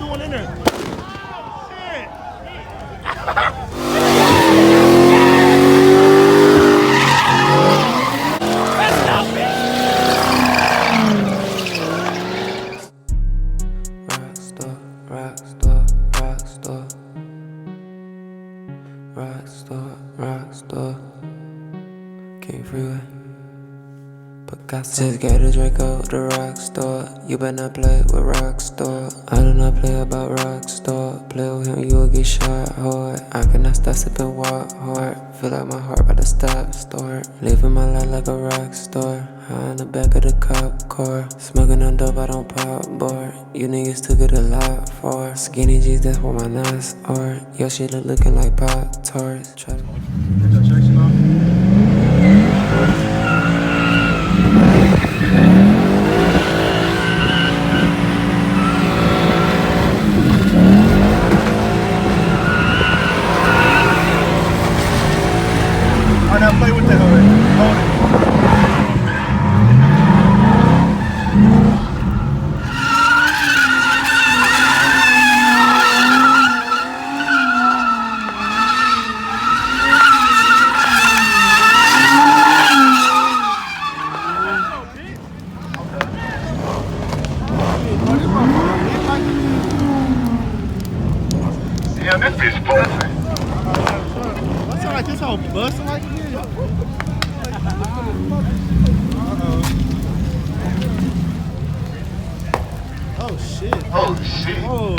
doing in there? Rockstar, kingfreeway. Picasso. Just gave the Draco the rockstar. You better not play with rockstar. I do not play about rockstar. Play with him, you will get shot hard. I cannot stop sipping walk hard. Feel like my heart about to start. Living my life like a rock star. High in the back of the cop car. Smoking on dope, I don't pop bar. You niggas took it a lot far. Skinny jeans, that's what my nuts are. Your shit looking like Pop Tarts. Now play with that already. Hold it. Yeah, this bitch busting. What's it like this whole busting like this? Oh shit. Oh shit. Whoa.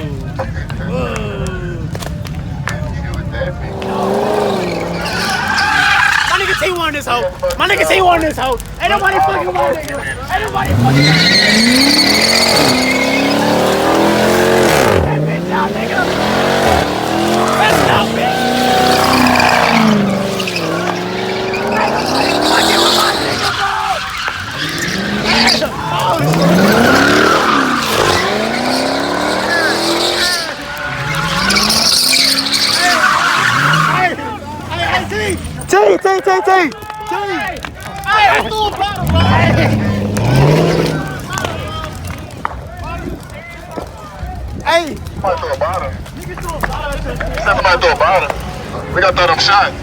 Whoa. My nigga T won this hoe. My nigga T won this hoe. Ain't nobody fucking won it. Ain't nobody fucking won it. Bitch out, nigga. Let's go, bitch. Ain't nobody fucking with my nigga, bro. Oh, T. Hey, I'm still proud of bro. Hey. Somebody throw a bottom. Somebody throw a bottom. We gotta throw them shots.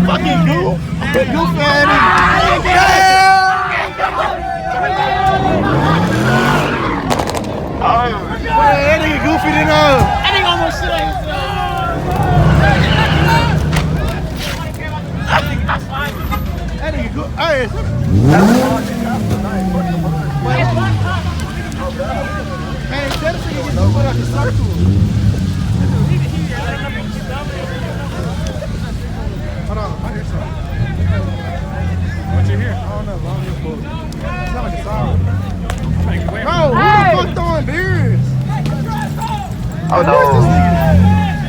Fucking goof man. That nigga goofy than That nigga almost shit like that nigga goofy. Hey. Hey, that nigga get the foot out the circle. Hold on, I hear something. What you hear? I don't know, but I don't give a fuck. It's not like a siren. Bro, who the fuck throwing beers? Oh no.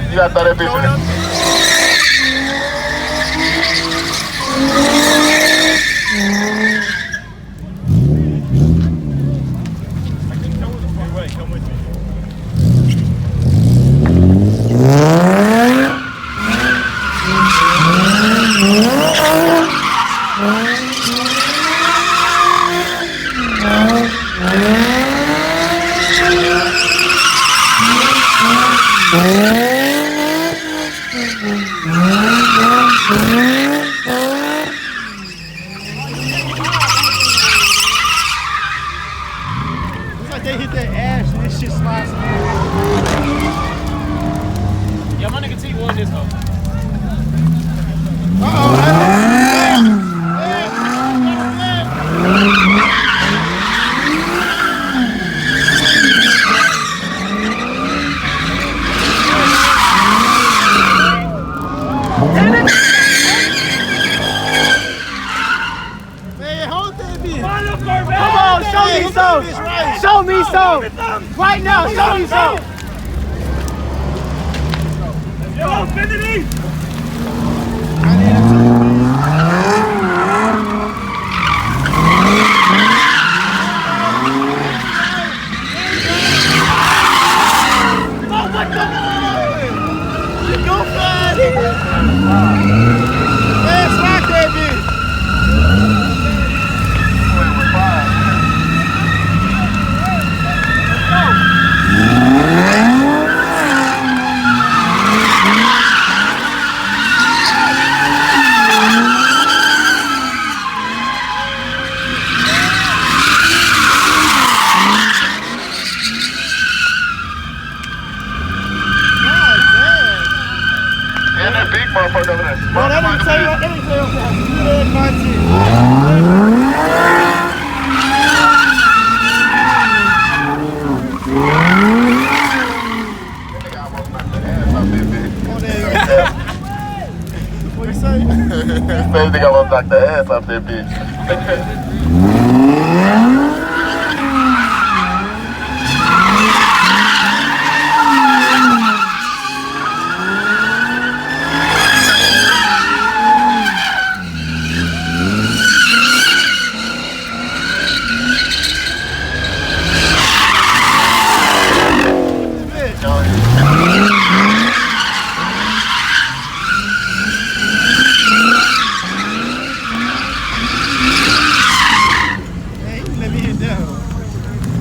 You gotta throw that bitch in there. Come with me. They hit that ash and this shit slides. Yeah, my nigga T won this hoe. some. Show me some. Right now, show me some. Yo, Kennedy. Motherfucker over there. Bro, that didn't say what anything. What you say? Same thing I want to knock the ass off that bitch.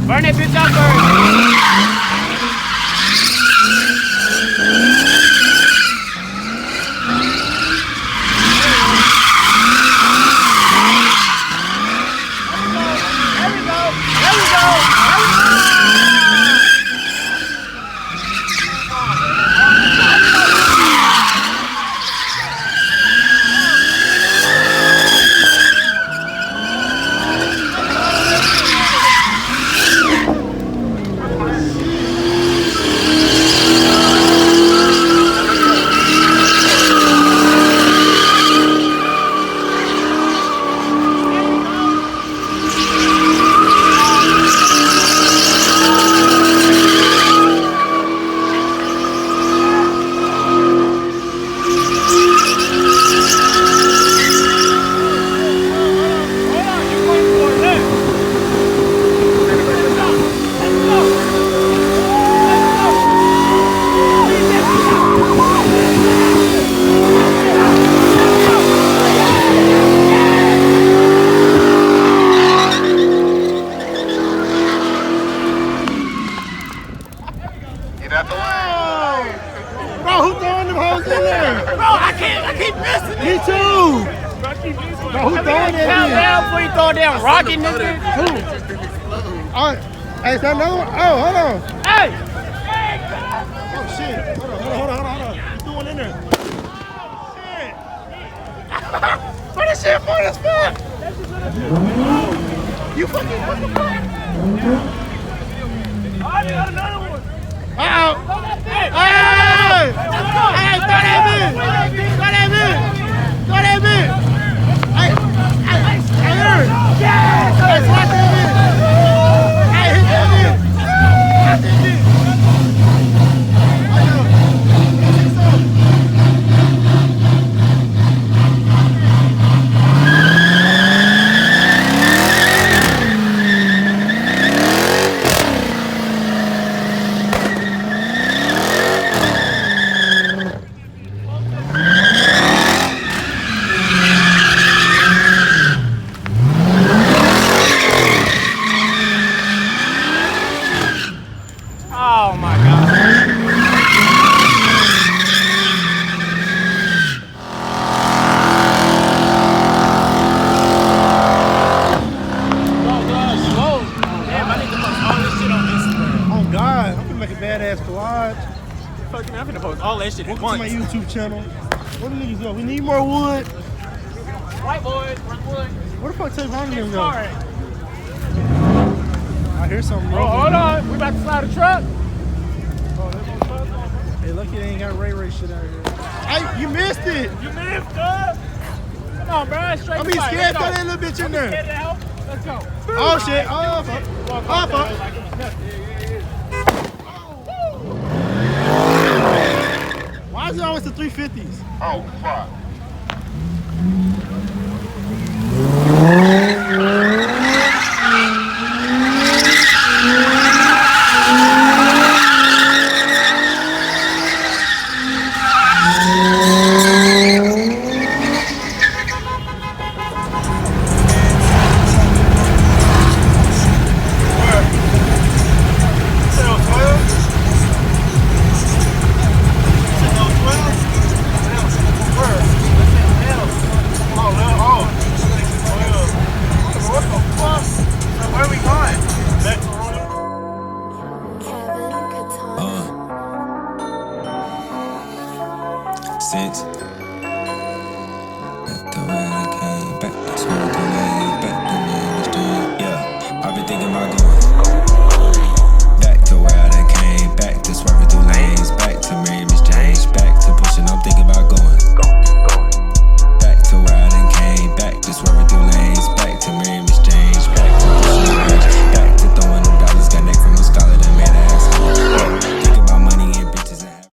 Burn that bitch out, burn. Me too. Bro, who throwing it? Calm down before you throw a damn rocket, nigga. Who? Hey, is that another one? Oh, hold on. Hey! Oh, shit. Hold on. You threw one in there. Shit. Bro, this shit fun as fuck. You fucking, what the fuck? I got another one. Uh-oh. Hey, throw that bitch. Hey, there. Yes. Hey, slap that bitch. Hey, hit that bitch. Slap that bitch. Oh my God. Damn, I need to post all this shit on Instagram. Oh, God. I'm gonna make a badass collage. Fucking, I'm gonna post all that shit at Welcome to my once. YouTube channel. Where the niggas go? We need more wood. White boys, white boys. Where the fuck Tape Honda them go? Alright. I hear something, bro. Oh, hold on. We about to slide a truck. Hey, lucky they ain't got Ray shit out here. Hey, you missed it. You missed, huh? Come on, bro. Straight I to be fight. scared. Let's Throw go. that little bitch in Scared there. to help. Oh shit! Oh fuck! Oh fuck! Why is it always the 350s? Oh, fuck.